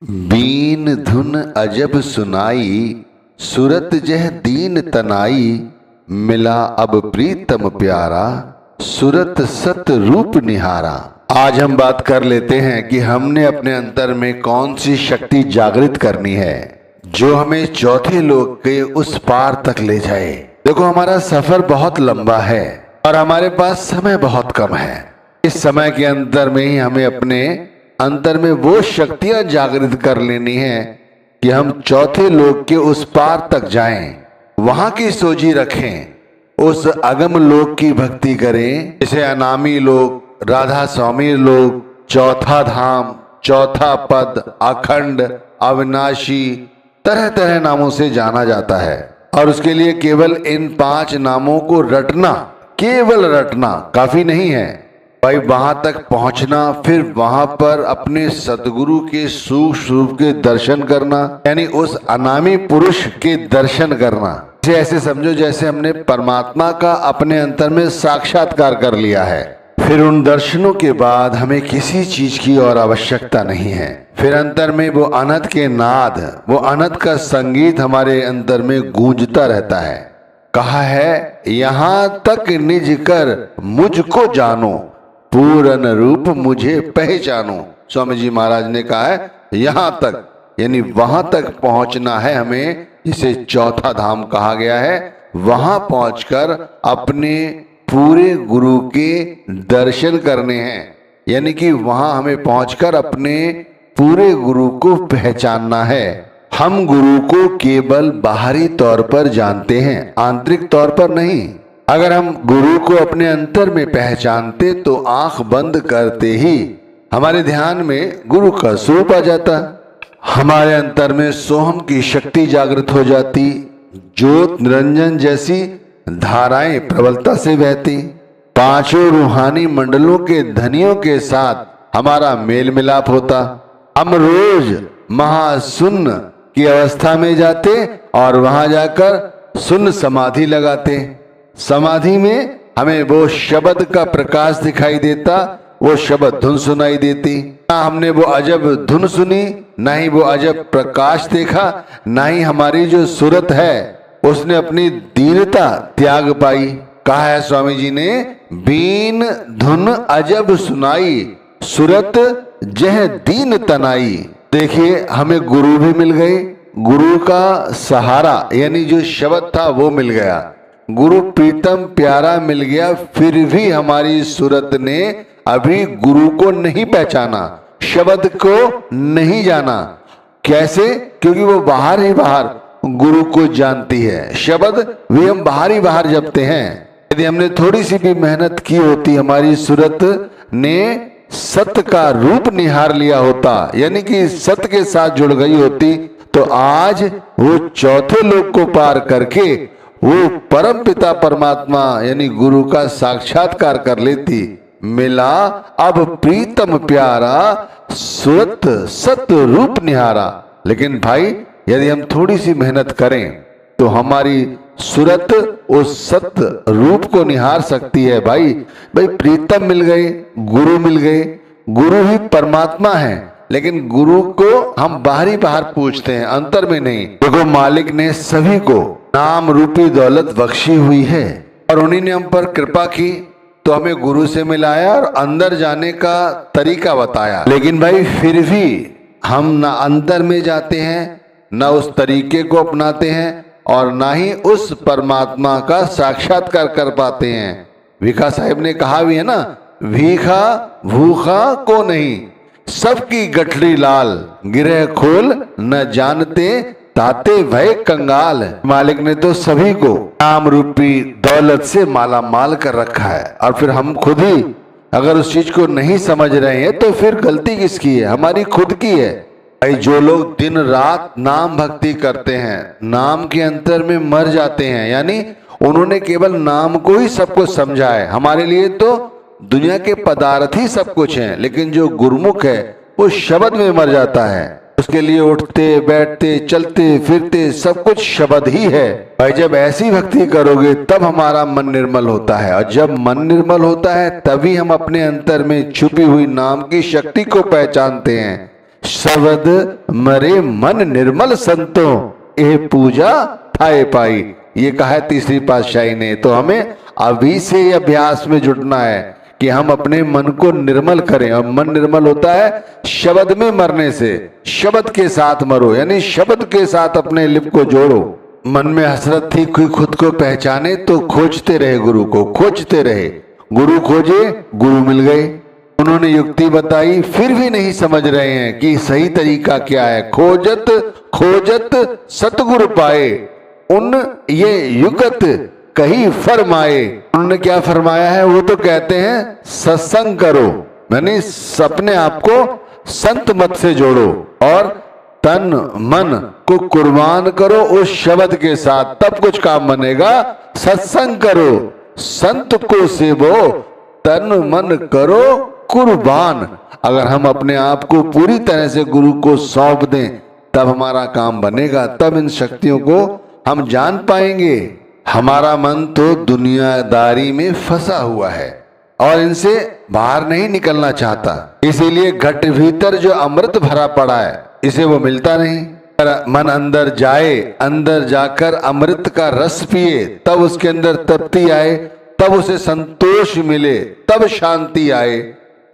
Been धुन अजब सुनाई, सुरत जह दीन तनाई। मिला अब प्रीतम प्यारा, सुरत सत रूप निहारा। आज हम बात कर लेते हैं कि हमने अपने अंतर में कौन सी शक्ति जागृत करनी है जो हमें चौथे लोक के उस पार तक ले जाए। देखो, हमारा सफर बहुत लंबा है और हमारे पास समय बहुत कम है। इस समय के अंतर में ही हमें अपने अंतर में वो शक्तियां जागृत कर लेनी है कि हम चौथे लोक के उस पार तक जाएं, वहां की सोची रखें, उस अगम लोक की भक्ति करें, जिसे अनामी लोक, राधा स्वामी लोक, चौथा धाम, चौथा पद, अखंड, अविनाशी, तरह तरह नामों से जाना जाता है। और उसके लिए केवल इन 5 नामों को रटना, केवल रटना काफी नहीं है भाई। वहां तक पहुंचना, फिर वहां पर अपने सतगुरु के सूक्ष्म रूप के दर्शन करना, यानी उस अनामी पुरुष के दर्शन करना। ऐसे समझो जैसे हमने परमात्मा का अपने अंतर में साक्षात्कार कर लिया है। फिर उन दर्शनों के बाद हमें किसी चीज की और आवश्यकता नहीं है। फिर अंतर में वो अनंत के नाद, वो अनंत का संगीत हमारे अंतर में गूंजता रहता है। कहा है, यहां तक निज कर मुझको जानो, पूर्ण रूप मुझे पहचानो। स्वामी जी महाराज ने कहा है यहां तक, यानी वहां तक पहुंचना है हमें, जिसे चौथा धाम कहा गया है। वहां पहुंचकर अपने पूरे गुरु के दर्शन करने हैं, यानी कि वहां हमें पहुंचकर अपने पूरे गुरु को पहचानना है। हम गुरु को केवल बाहरी तौर पर जानते हैं, आंतरिक तौर पर नहीं। अगर हम गुरु को अपने अंतर में पहचानते तो आंख बंद करते ही हमारे ध्यान में गुरु का स्वरूप आ जाता। हमारे अंतर में सोहम की शक्ति जागृत हो जाती, ज्योत निरंजन जैसी धाराएं प्रबलता से बहती। 5 रूहानी मंडलों के धनियों के साथ हमारा मेल मिलाप होता। हम रोज महाशून्य की अवस्था में जाते और वहां जाकर शून्य समाधि लगाते। समाधि में हमें वो शब्द का प्रकाश दिखाई देता, वो शब्द धुन सुनाई देती। ना हमने वो अजब धुन सुनी, ना ही वो अजब प्रकाश देखा, ना ही हमारी जो सूरत है उसने अपनी दीनता त्याग पाई। कहा है स्वामी जी ने, बीन धुन अजब सुनाई, सूरत जह दीन तनाई। देखिए, हमें गुरु भी मिल गए, गुरु का सहारा यानी जो शब्द था वो मिल गया, गुरु प्रीतम प्यारा मिल गया। फिर भी हमारी सूरत ने अभी गुरु को नहीं पहचाना, शब्द को नहीं जाना। कैसे? क्योंकि वो बाहर ही बाहर गुरु को जानती है, शब्द भी हम बाहर ही बाहर जपते हैं। यदि हमने थोड़ी सी भी मेहनत की होती, हमारी सूरत ने सत्य का रूप निहार लिया होता, यानी कि सत्य के साथ जुड़ गई होती, तो आज वो चौथे लोक को पार करके वो परम पिता परमात्मा यानी गुरु का साक्षात्कार कर लेती। मिला अब प्रीतम प्यारा, सुरत सत्य रूप निहारा। लेकिन भाई, यदि हम थोड़ी सी मेहनत करें तो हमारी सूरत उस सत्य रूप को निहार सकती है। भाई प्रीतम मिल गए, गुरु मिल गए। गुरु ही परमात्मा है, लेकिन गुरु को हम बाहरी बाहर पूछते हैं, अंतर में नहीं। देखो, मालिक ने सभी को नाम रूपी दौलत बख्शी हुई है और उन्हीं ने हम पर कृपा की, तो हमें गुरु से मिलाया और अंदर जाने का तरीका बताया। लेकिन भाई, फिर भी हम ना अंदर में जाते हैं, ना उस तरीके को अपनाते हैं और ना ही उस परमात्मा का साक्षात्कार कर पाते हैं। भीखा साहिब ने कहा भी है ना, भीखा भूखा को नहीं, सबकी गठरी लाल, गिरह खोल न जानते ताते भय कंगाल। मालिक ने तो सभी को नाम रूपी दौलत से माला माल कर रखा है, और फिर हम खुद ही अगर उस चीज को नहीं समझ रहे हैं तो फिर गलती किसकी है? हमारी खुद की है। भाई, जो लोग दिन रात नाम भक्ति करते हैं, नाम के अंतर में मर जाते हैं, यानी उन्होंने केवल नाम को ही सब कुछ समझा है। हमारे लिए तो दुनिया के पदार्थ ही सब कुछ हैं, लेकिन जो गुरुमुख है वो शब्द में मर जाता है। उसके लिए उठते बैठते चलते फिरते सब कुछ शब्द ही है। भाई, जब ऐसी भक्ति करोगे तब हमारा मन निर्मल होता है, और जब मन निर्मल होता है तभी हम अपने अंतर में छुपी हुई नाम की शक्ति को पहचानते हैं। शब्द मरे मन निर्मल संतों, ये पूजा थाए पाई। ये कहा है तीसरी पातशाही ने। तो हमें अभी से ये अभ्यास में जुटना है कि हम अपने मन को निर्मल करें। और मन निर्मल होता है शब्द में मरने से। शब्द के साथ मरो, यानी शब्द के साथ अपने लिप को जोड़ो। मन में हसरत थी कोई खुद को पहचाने, तो खोजते रहे गुरु को, खोजते रहे। गुरु खोजे, गुरु मिल गए। उन्होंने युक्ति बताई, फिर भी नहीं समझ रहे हैं कि सही तरीका क्या है। खोजत खोजत सतगुरु पाए, उन ये युगत कहीं फरमाए। उन्होंने क्या फरमाया है? वो तो कहते हैं सत्संग करो, यानी अपने आप को संत मत से जोड़ो और तन मन को कुर्बान करो उस शब्द के साथ, तब कुछ काम बनेगा। सत्संग करो, संत को सेवो, तन मन करो कुर्बान। अगर हम अपने आप को पूरी तरह से गुरु को सौंप दें, तब हमारा काम बनेगा, तब इन शक्तियों को हम जान पाएंगे। हमारा मन तो दुनियादारी में फंसा हुआ है और इनसे बाहर नहीं निकलना चाहता। इसीलिए घट भीतर जो अमृत भरा पड़ा है, इसे वो मिलता नहीं। मन अंदर जाए, अंदर जाकर अमृत का रस पिए, तब उसके अंदर तृप्ति आए, तब उसे संतोष मिले, तब शांति आए।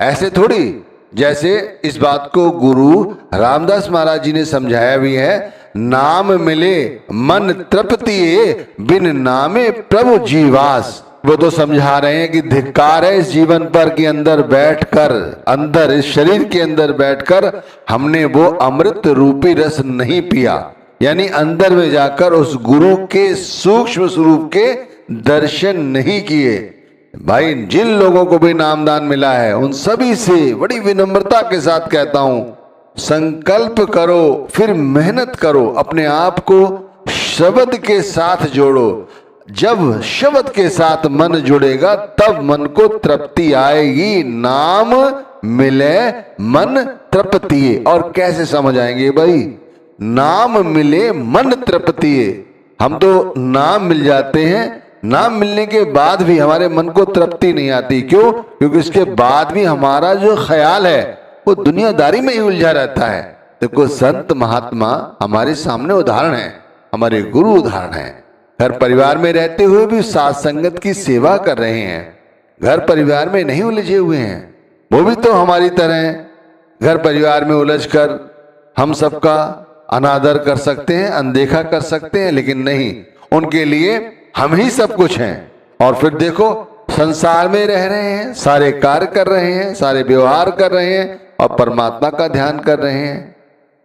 ऐसे थोड़ी, जैसे इस बात को गुरु रामदास महाराज जी ने समझाया भी है, नाम मिले मन तृप्ति, बिन नामे प्रभु जीवास। वो तो समझा रहे हैं कि धिक्कार है इस जीवन पर कि अंदर बैठकर, अंदर इस शरीर के अंदर बैठकर हमने वो अमृत रूपी रस नहीं पिया, यानी अंदर में जाकर उस गुरु के सूक्ष्म स्वरूप के दर्शन नहीं किए। भाई, जिन लोगों को भी नामदान मिला है, उन सभी से बड़ी विनम्रता के साथ कहता हूं, संकल्प करो, फिर मेहनत करो, अपने आप को शब्द के साथ जोड़ो। जब शब्द के साथ मन जुड़ेगा, तब मन को तृप्ति आएगी। नाम मिले मन तृप्ति। और कैसे समझ आएंगे भाई? नाम मिले मन तृप्ति। हम तो नाम मिल जाते हैं, नाम मिलने के बाद भी हमारे मन को तृप्ति नहीं आती। क्यों? क्योंकि इसके बाद भी हमारा जो ख्याल है वो दुनियादारी में ही उलझा रहता है। देखो, संत महात्मा हमारे सामने उदाहरण है, हमारे गुरु उदाहरण है। घर परिवार में रहते हुए भी साथ संगत की सेवा कर रहे हैं, घर परिवार में नहीं उलझे हुए हैं। वो भी तो हमारी तरह घर परिवार में उलझकर हम सबका अनादर कर सकते हैं, अनदेखा कर सकते हैं, लेकिन नहीं, उनके लिए हम ही सब कुछ हैं। और फिर देखो, संसार में रह रहे हैं, सारे कार्य कर रहे हैं, सारे व्यवहार कर रहे हैं और परमात्मा का ध्यान कर रहे हैं।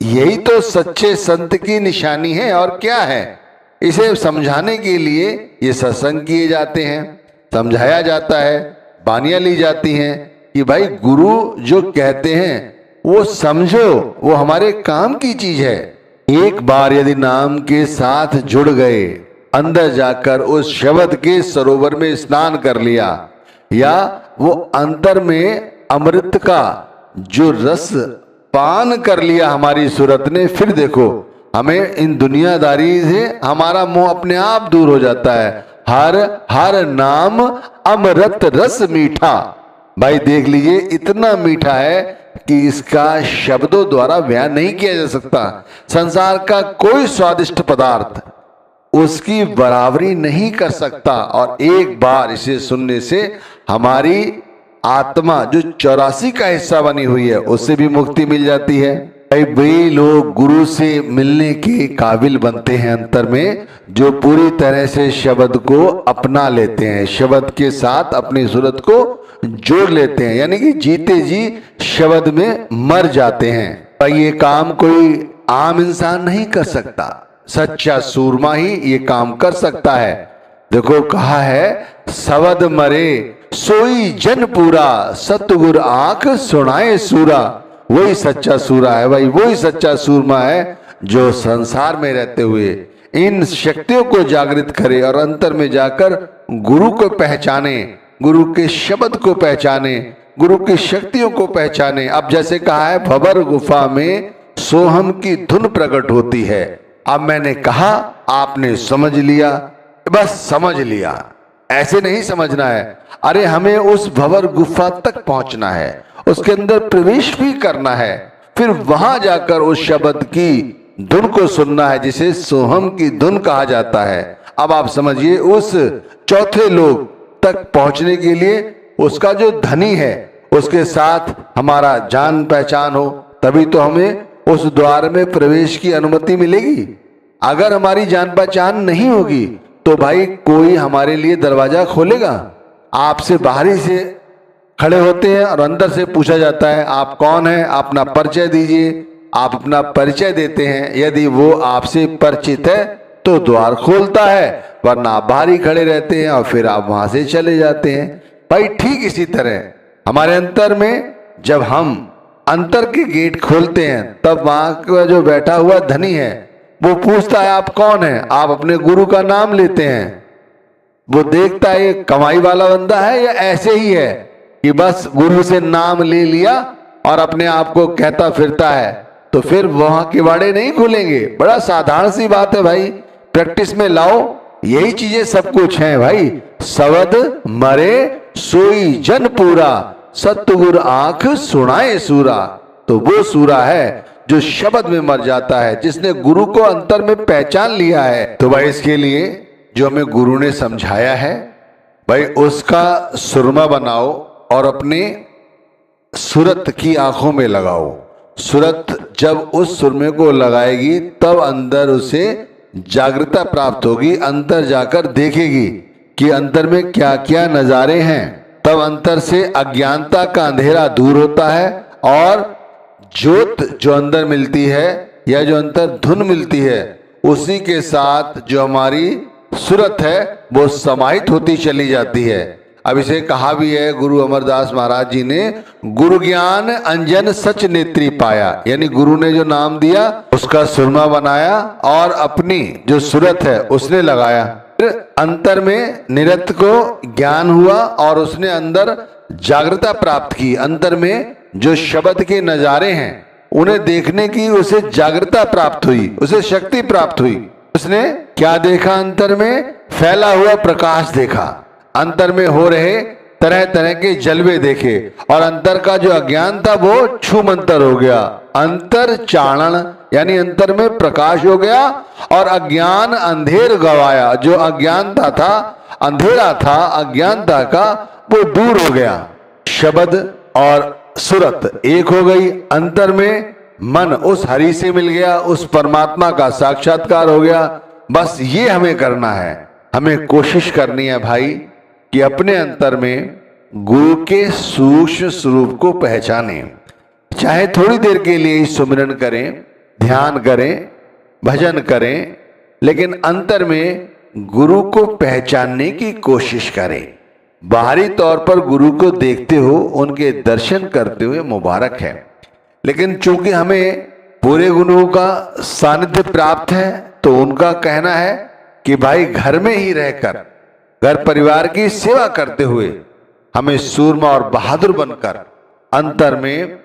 यही तो सच्चे संत की निशानी है। और क्या है? इसे समझाने के लिए ये सत्संग किए जाते हैं, समझाया जाता है, बानियां ली जाती हैं कि भाई गुरु जो कहते हैं वो समझो, वो हमारे काम की चीज है। एक बार यदि नाम के साथ जुड़ गए, अंदर जाकर उस शब्द के सरोवर में स्नान कर लिया, या वो अंतर में अमृत का जो रस पान कर लिया हमारी सूरत ने, फिर देखो हमें इन दुनियादारी से हमारा मोह अपने आप दूर हो जाता है। हर हर नाम अमृत रस मीठा। भाई देख लीजिए, इतना मीठा है कि इसका शब्दों द्वारा बयान नहीं किया जा सकता। संसार का कोई स्वादिष्ट पदार्थ उसकी बराबरी नहीं कर सकता। और एक बार इसे सुनने से हमारी आत्मा जो 84 का हिस्सा बनी हुई है, उससे भी मुक्ति मिल जाती है। वे लोग गुरु से मिलने के काबिल बनते हैं अंतर में, जो पूरी तरह से शब्द को अपना लेते हैं, शब्द के साथ अपनी सूरत को जोड़ लेते हैं, यानी कि जीते जी शब्द में मर जाते हैं। ये काम कोई आम इंसान नहीं कर सकता, सच्चा सूरमा ही ये काम कर सकता है। देखो, कहा है, शब्द मरे सोई जन पूरा, सतगुर आंख सुनाए सूरा। वही सच्चा सूरा है भाई, वही सच्चा सूरमा है जो संसार में रहते हुए इन शक्तियों को जागृत करे और अंतर में जाकर गुरु को पहचाने, गुरु के शब्द को पहचाने, गुरु की शक्तियों को पहचाने। अब जैसे कहा है, भंवर गुफा में सोहम की धुन प्रकट होती है। अब मैंने कहा, आपने समझ लिया, बस समझ लिया, ऐसे नहीं समझना है। अरे हमें उस भंवर गुफा तक पहुंचना है, उसके अंदर प्रवेश भी करना है, फिर वहां जाकर उस शब्द की धुन को सुनना है, जिसे सोहम की धुन कहा जाता है। अब आप समझिए, उस चौथे लोक तक पहुंचने के लिए उसका जो धनी है उसके साथ हमारा जान पहचान हो, तभी तो हमें उस द्वार में प्रवेश की अनुमति मिलेगी। अगर हमारी जान पहचान नहीं होगी तो भाई कोई हमारे लिए दरवाजा खोलेगा? आपसे बाहरी से खड़े होते हैं और अंदर से पूछा जाता है आप कौन हैं, अपना परिचय दीजिए। आप अपना परिचय देते हैं, यदि वो आपसे परिचित है तो द्वार खोलता है, वरना आप बाहर ही खड़े रहते हैं और फिर आप वहां से चले जाते हैं। भाई ठीक इसी तरह हमारे अंतर में जब हम अंतर के गेट खोलते हैं तब वहां का जो बैठा हुआ धनी है वो पूछता है आप कौन हैं। आप अपने गुरु का नाम लेते हैं, वो देखता है ये कमाई वाला बंदा है या ऐसे ही है कि बस गुरु से नाम ले लिया और अपने आप को कहता फिरता है, तो फिर वहां के बाड़े नहीं खुलेंगे। बड़ा साधारण सी बात है भाई, प्रैक्टिस में लाओ, यही चीजें सब कुछ हैं भाई। सवद मरे सोई जन पूरा, सतगुर आंख सुनाए सूरा। तो वो सूरा है जो शब्द में मर जाता है, जिसने गुरु को अंतर में पहचान लिया है। तो भाई इसके लिए जो हमें गुरु ने समझाया है भाई उसका सुरमा बनाओ और अपने सूरत की आंखों में लगाओ। सूरत जब उस सुरमे को लगाएगी तब अंदर उसे जागृता प्राप्त होगी, अंदर जाकर देखेगी कि अंदर में क्या क्या नजारे हैं। तब अंतर से अज्ञानता का अंधेरा दूर होता है और ज्योत जो अंदर मिलती है या जो अंतर धुन मिलती है उसी के साथ जो हमारी सूरत है वो समाहित होती चली जाती है। अब इसे कहा भी है गुरु अमरदास महाराज जी ने, गुरु ज्ञान अंजन सच नेत्री पाया, यानी गुरु ने जो नाम दिया उसका सुरमा बनाया और अपनी जो सूरत है उसने लगाया। फिर अंतर में निरत को ज्ञान हुआ और उसने अंदर जागृता प्राप्त की। अंतर में जो शब्द के नजारे हैं उन्हें देखने की उसे जागृता प्राप्त हुई, उसे शक्ति प्राप्त हुई। उसने क्या देखा? अंतर में फैला हुआ प्रकाश देखा, अंतर में हो रहे तरह तरह के जलवे देखे और अंतर का जो अज्ञान था वो छूमंतर हो गया। अंतर चाणन यानी अंतर में प्रकाश हो गया और अज्ञान अंधेर गवाया। जो अज्ञानता था, अंधेरा था अज्ञानता का, वो दूर हो गया। शब्द और सूरत एक हो गई। अंतर में मन उस हरि से मिल गया, उस परमात्मा का साक्षात्कार हो गया। बस ये हमें करना है, हमें कोशिश करनी है भाई कि अपने अंतर में गुरु के सूक्ष्म स्वरूप को पहचानें। चाहे थोड़ी देर के लिए सुमिरन करें, ध्यान करें, भजन करें, लेकिन अंतर में गुरु को पहचानने की कोशिश करें। बाहरी तौर पर गुरु को देखते हो, उनके दर्शन करते हुए मुबारक है, लेकिन चूंकि हमें पूरे गुरुओं का सानिध्य प्राप्त है तो उनका कहना है कि भाई घर में ही रहकर घर परिवार की सेवा करते हुए हमें सूरमा और बहादुर बनकर अंतर में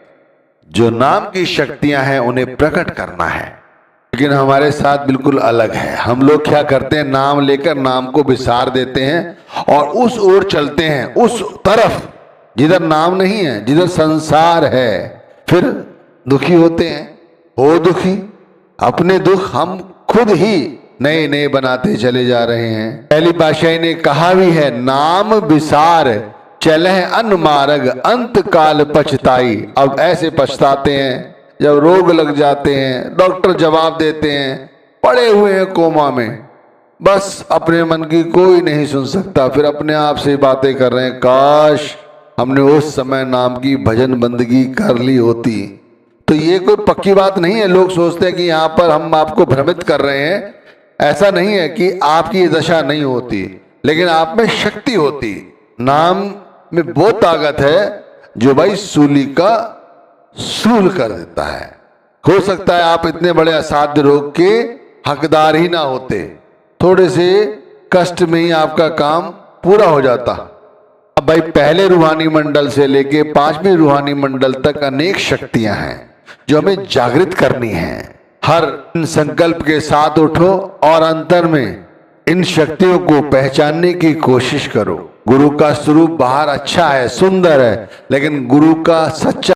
जो नाम की शक्तियां हैं उन्हें प्रकट करना है। लेकिन हमारे साथ बिल्कुल अलग है। हम लोग क्या करते हैं, नाम लेकर नाम को विसार देते हैं और उस ओर चलते हैं, उस तरफ जिधर नाम नहीं है, जिधर संसार है। फिर दुखी होते हैं, हो दुखी, अपने दुख हम खुद ही नए नए बनाते चले जा रहे हैं। पहली पातशाही ने कहा भी है, नाम विसार चले अनमार्ग अंत काल पछताई। अब ऐसे पछताते हैं जब रोग लग जाते हैं, डॉक्टर जवाब देते हैं, पड़े हुए हैं कोमा में, बस अपने मन की कोई नहीं सुन सकता। फिर अपने आप से बातें कर रहे हैं, काश हमने उस समय नाम की भजन बंदगी कर ली होती। तो ये कोई पक्की बात नहीं है। लोग सोचते हैं कि यहाँ पर हम आपको भ्रमित कर रहे हैं। ऐसा नहीं है कि आपकी ये दशा नहीं होती, लेकिन आप में शक्ति होती। नाम में वो ताकत है जो भाई सूली का सूल कर देता है। हो सकता है आप इतने बड़े असाध्य रोग के हकदार ही ना होते, थोड़े से कष्ट में ही आपका काम पूरा हो जाता। अब भाई पहले रूहानी मंडल से लेके 5वीं रूहानी मंडल तक अनेक शक्तियां हैं जो हमें जागृत करनी है। हर संकल्प के साथ उठो और अंतर में इन शक्तियों को पहचानने की कोशिश करो। गुरु का स्वरूप बाहर अच्छा है, सुंदर है, लेकिन गुरु का सच्चा